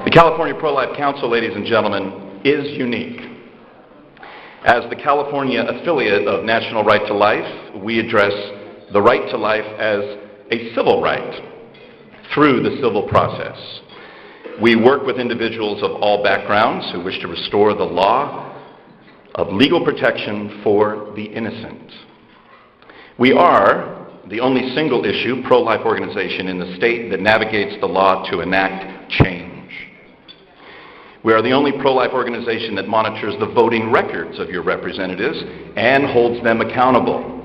The California Pro-Life Council, ladies and gentlemen, is unique. As the California affiliate of National Right to Life, we address the right to life as a civil right through the civil process. We work with individuals of all backgrounds who wish to restore the law of legal protection for the innocent. We are the only single-issue pro-life organization in the state that navigates the law to enact change. We are the only pro-life organization that monitors the voting records of your representatives and holds them accountable.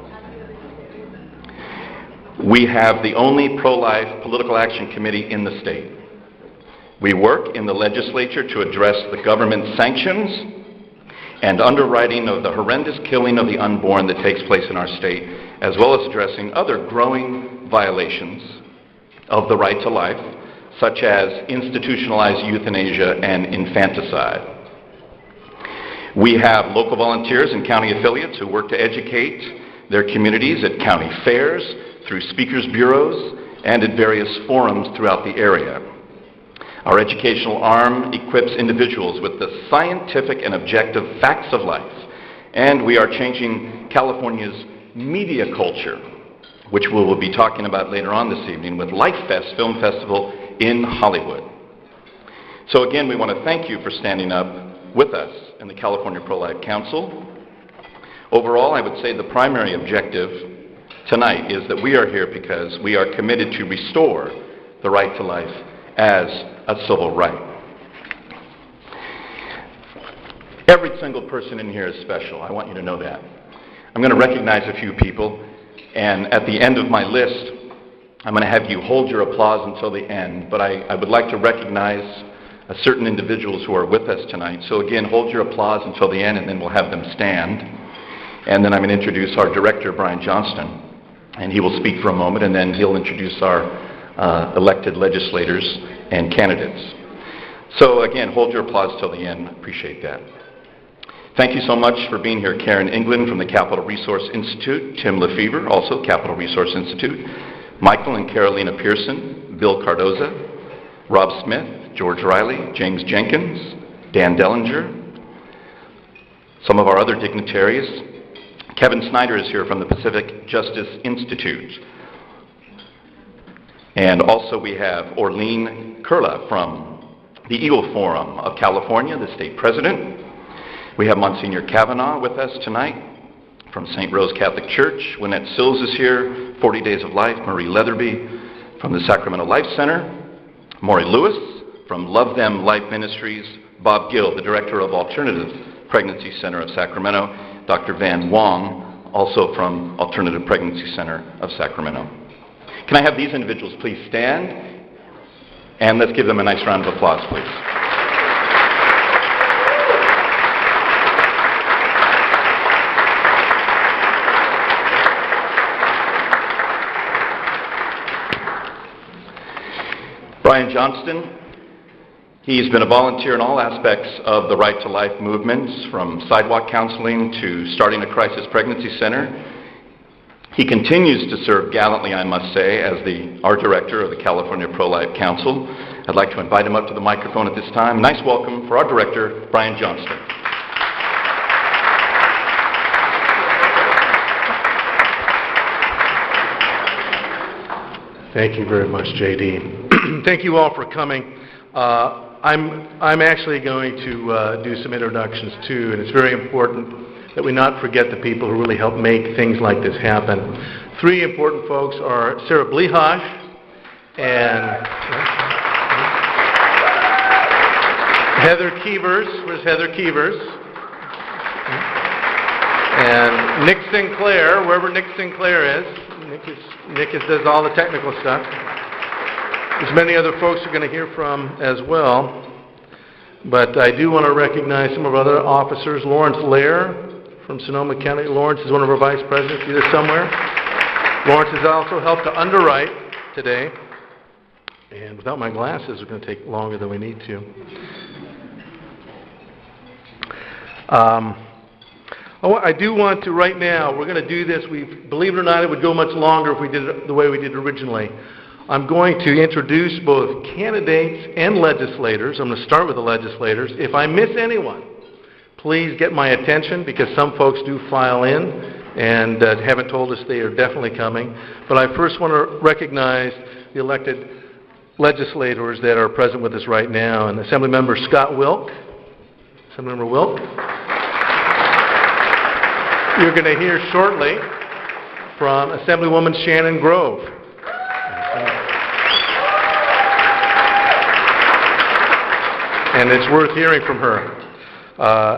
We have the only pro-life political action committee in the state. We work in the legislature to address the government's sanctions and underwriting of the horrendous killing of the unborn that takes place in our state, as well as addressing other growing violations of the right to life, such as institutionalized euthanasia and infanticide. We have local volunteers and county affiliates who work to educate their communities at county fairs, through speakers bureaus, and at various forums throughout the area. Our educational arm equips individuals with the scientific and objective facts of life, and we are changing California's media culture, which we will be talking about later on this evening with Life Fest Film Festival in Hollywood. So again, we want to thank you for standing up with us in the California Pro-Life Council. Overall, I would say the primary objective tonight is that we are here because we are committed to restore the right to life as a civil right. Every single person in here is special. I want you to know that. I'm going to recognize a few people, and at the end of my list, I'm going to have you hold your applause until the end, but I would like to recognize certain individuals who are with us tonight. So again, hold your applause until the end, and then we'll have them stand. And then I'm going to introduce our director, Brian Johnston, and he will speak for a moment, and then he'll introduce our elected legislators and candidates. So again, hold your applause till the end. Appreciate that. Thank you so much for being here, Karen England from the Capital Resource Institute, Tim Lefevre, also Capital Resource Institute, Michael and Carolina Pearson, Bill Cardoza, Rob Smith, George Riley, James Jenkins, Dan Dellinger, some of our other dignitaries. Kevin Snyder is here from the Pacific Justice Institute. And also we have Orlene Kurla from the Eagle Forum of California, the state president. We have Monsignor Kavanaugh with us tonight from St. Rose Catholic Church. Lynette Sills is here, 40 Days of Life. Marie Leatherby from the Sacramento Life Center. Maury Lewis from Love Them Life Ministries. Bob Gill, the director of Alternative Pregnancy Center of Sacramento. Dr. Van Wong, also from Alternative Pregnancy Center of Sacramento. Can I have these individuals please stand? And let's give them a nice round of applause, please. Brian Johnston, he's been a volunteer in all aspects of the Right to Life movements, from sidewalk counseling to starting a crisis pregnancy center. He continues to serve gallantly, I must say, as our director of the California Pro-Life Council. I'd like to invite him up to the microphone at this time. Nice welcome for our director, Brian Johnston. Thank you very much, J.D. Thank you all for coming. I'm actually going to do some introductions too, and it's very important that we not forget the people who really help make things like this happen. Three important folks are Sarah Blehosh and Heather Keevers. Where's Heather Keevers? And Nick Sinclair, wherever Nick Sinclair is. Nick does all the technical stuff. There's many other folks we're going to hear from as well. But I do want to recognize some of our other officers. Lawrence Lair from Sonoma County. Lawrence is one of our vice presidents, either somewhere. Lawrence has also helped to underwrite today. And without my glasses, we're going to take longer than we need to. I do want to, right now, we're going to do this. Believe it or not, it would go much longer if we did it the way we did originally. I'm going to introduce both candidates and legislators. I'm going to start with the legislators. If I miss anyone, please get my attention, because some folks do file in and haven't told us they are definitely coming. But I first want to recognize the elected legislators that are present with us right now. And Assemblymember Scott Wilk. Assemblymember Wilk. You're going to hear shortly from Assemblywoman Shannon Grove. And it's worth hearing from her.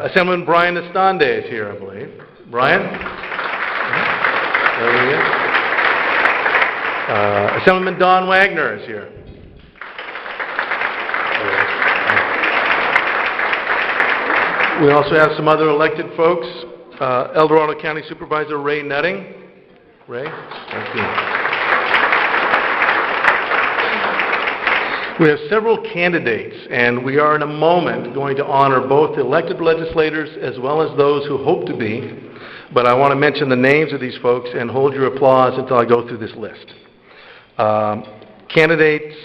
Assemblyman Brian Estande is here, I believe. Brian? There he is. Assemblyman Don Wagner is here. We also have some other elected folks. El Dorado County Supervisor Ray Nutting. Ray? Thank you. We have several candidates, and we are in a moment going to honor both the elected legislators as well as those who hope to be. But I want to mention the names of these folks and hold your applause until I go through this list. Candidates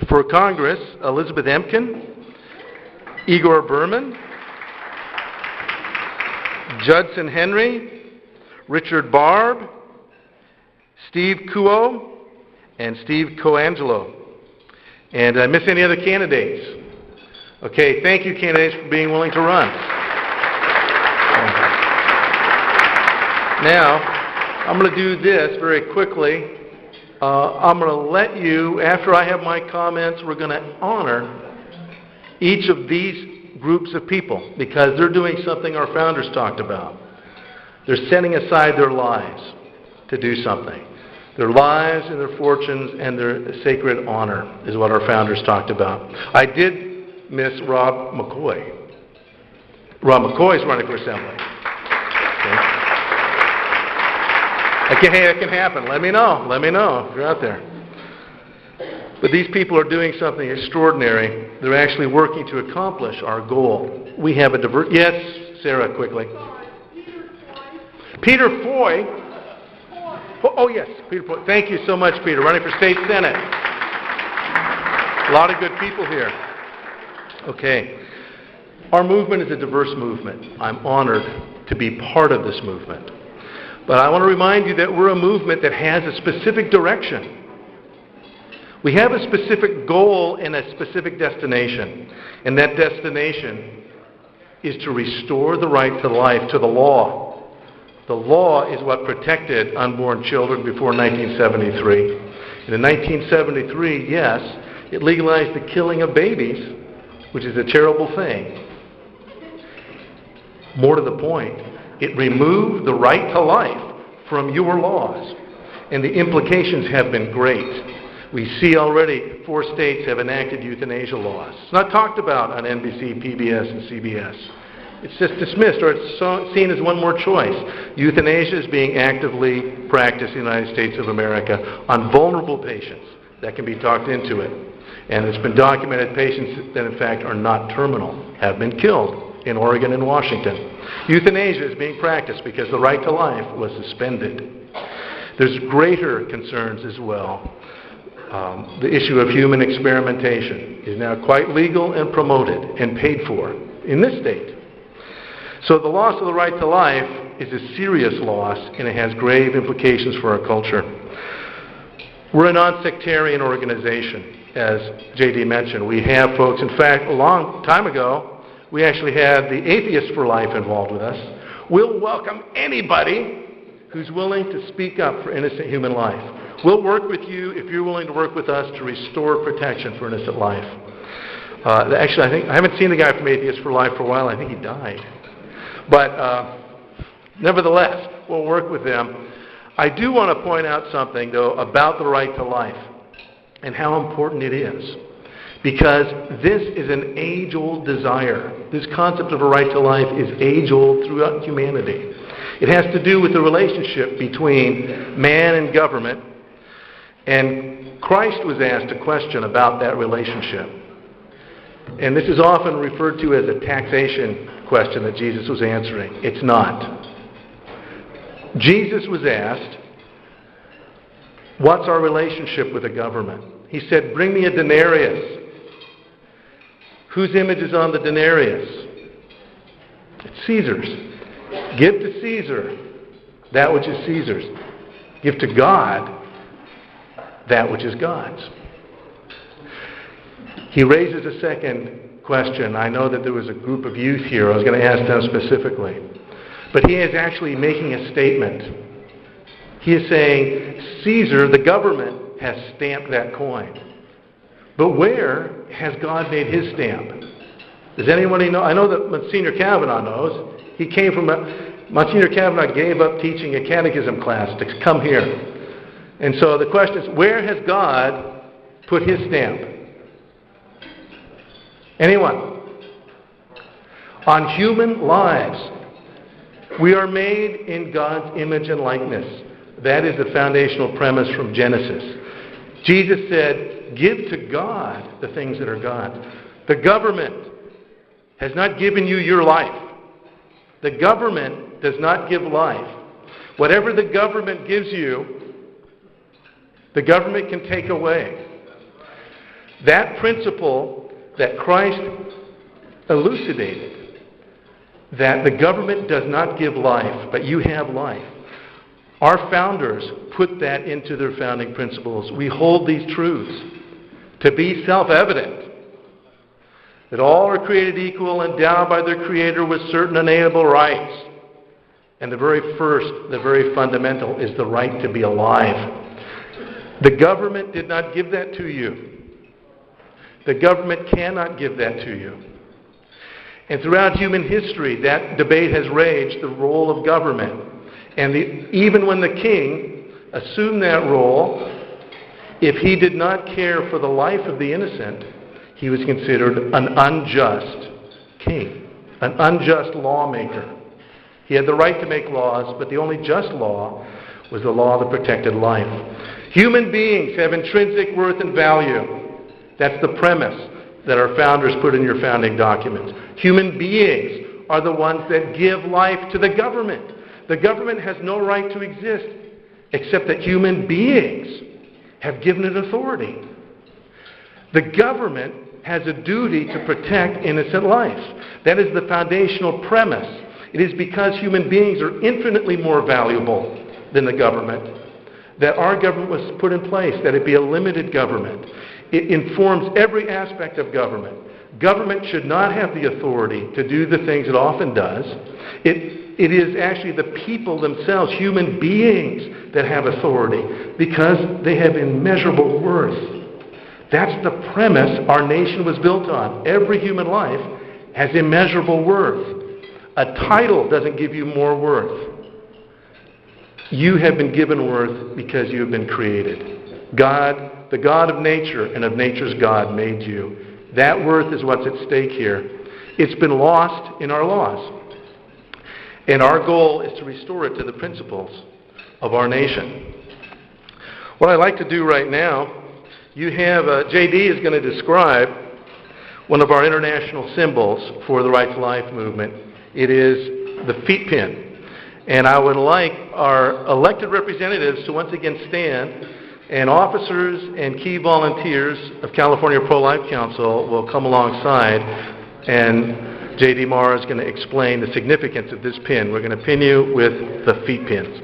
for Congress: Elizabeth Emkin, Igor Berman, Judson Henry, Richard Barb, Steve Kuo, and Steve Coangelo. And did I miss any other candidates? Okay, thank you, candidates, for being willing to run. Now, I'm going to do this very quickly. I'm going to let you, after I have my comments, we're going to honor each of these groups of people, because they're doing something our founders talked about. They're setting aside their lives to do something. Their lives and their fortunes and their sacred honor is what our founders talked about. I did miss Rob McCoy. Rob McCoy is running for assembly. Okay, it can happen. Let me know. Let me know if you're out there. But these people are doing something extraordinary. They're actually working to accomplish our goal. We have a diverse... Yes, Sarah, quickly. Peter Foy. Oh, yes, Peter Foy. Thank you so much, Peter. Running for State Senate. A lot of good people here. Okay. Our movement is a diverse movement. I'm honored to be part of this movement. But I want to remind you that we're a movement that has a specific direction. We have a specific goal and a specific destination. And that destination is to restore the right to life, to the law. The law is what protected unborn children before 1973. And in 1973, yes, it legalized the killing of babies, which is a terrible thing. More to the point, it removed the right to life from your laws. And the implications have been great. We see already 4 states have enacted euthanasia laws. It's not talked about on NBC, PBS, and CBS. It's just dismissed, or it's seen as one more choice. Euthanasia is being actively practiced in the United States of America on vulnerable patients that can be talked into it. And it's been documented patients that, in fact, are not terminal have been killed in Oregon and Washington. Euthanasia is being practiced because the right to life was suspended. There's greater concerns as well. The issue of human experimentation is now quite legal and promoted and paid for in this state. So the loss of the right to life is a serious loss, and it has grave implications for our culture. We're a non-sectarian organization, as J.D. mentioned. We have folks, in fact, a long time ago, we actually had the Atheists for Life involved with us. We'll welcome anybody who's willing to speak up for innocent human life. We'll work with you if you're willing to work with us to restore protection for innocent life. Actually, I haven't seen the guy from Atheists for Life for a while. I think he died. But nevertheless, we'll work with them. I do want to point out something, though, about the right to life and how important it is. Because this is an age-old desire. This concept of a right to life is age-old throughout humanity. It has to do with the relationship between man and government. And Christ was asked a question about that relationship. And this is often referred to as a taxation question that Jesus was answering. It's not. Jesus was asked, What's our relationship with the government? He said, bring me a denarius. Whose image is on the denarius? It's Caesar's. Give to Caesar that which is Caesar's. Give to God that which is God's. He raises a second question. I know that there was a group of youth here. I was going to ask them specifically. But he is actually making a statement. He is saying, Caesar, the government, has stamped that coin. But where has God made his stamp? Does anybody know? I know that Monsignor Kavanaugh knows. He came from Monsignor Kavanaugh gave up teaching a catechism class to come here. And so the question is, where has God put his stamp? Anyone? On human lives. We are made in God's image and likeness. That is the foundational premise from Genesis. Jesus said, give to God the things that are God's. The government has not given you your life. The government does not give life. Whatever the government gives you, the government can take away. That principle that Christ elucidated, that the government does not give life, but you have life. Our founders put that into their founding principles. We hold these truths to be self-evident, that all are created equal, endowed by their Creator with certain inalienable rights. And the very first, the very fundamental, is the right to be alive. The government did not give that to you. The government cannot give that to you. And throughout human history, that debate has raged, the role of government. And even when the king assumed that role, if he did not care for the life of the innocent, he was considered an unjust king, an unjust lawmaker. He had the right to make laws, but the only just law was the law that protected life. Human beings have intrinsic worth and value. That's the premise that our founders put in your founding documents. Human beings are the ones that give life to the government. The government has no right to exist except that human beings have given it authority. The government has a duty to protect innocent life. That is the foundational premise. It is because human beings are infinitely more valuable than the government that our government was put in place, that it be a limited government. It informs every aspect of government. Government should not have the authority to do the things it often does. It is actually the people themselves, human beings, that have authority because they have immeasurable worth. That's the premise our nation was built on. Every human life has immeasurable worth. A title doesn't give you more worth. You have been given worth because you have been created. God, the God of nature and of nature's God, made you. That worth is what's at stake here. It's been lost in our laws. And our goal is to restore it to the principles of our nation. What I'd like to do right now, you have, J.D. is going to describe one of our international symbols for the Right to Life movement. It is the feet pin. And I would like our elected representatives to once again stand, and officers and key volunteers of California Pro-Life Council will come alongside, and J.D. Maher is going to explain the significance of this pin. We're going to pin you with the feet pins.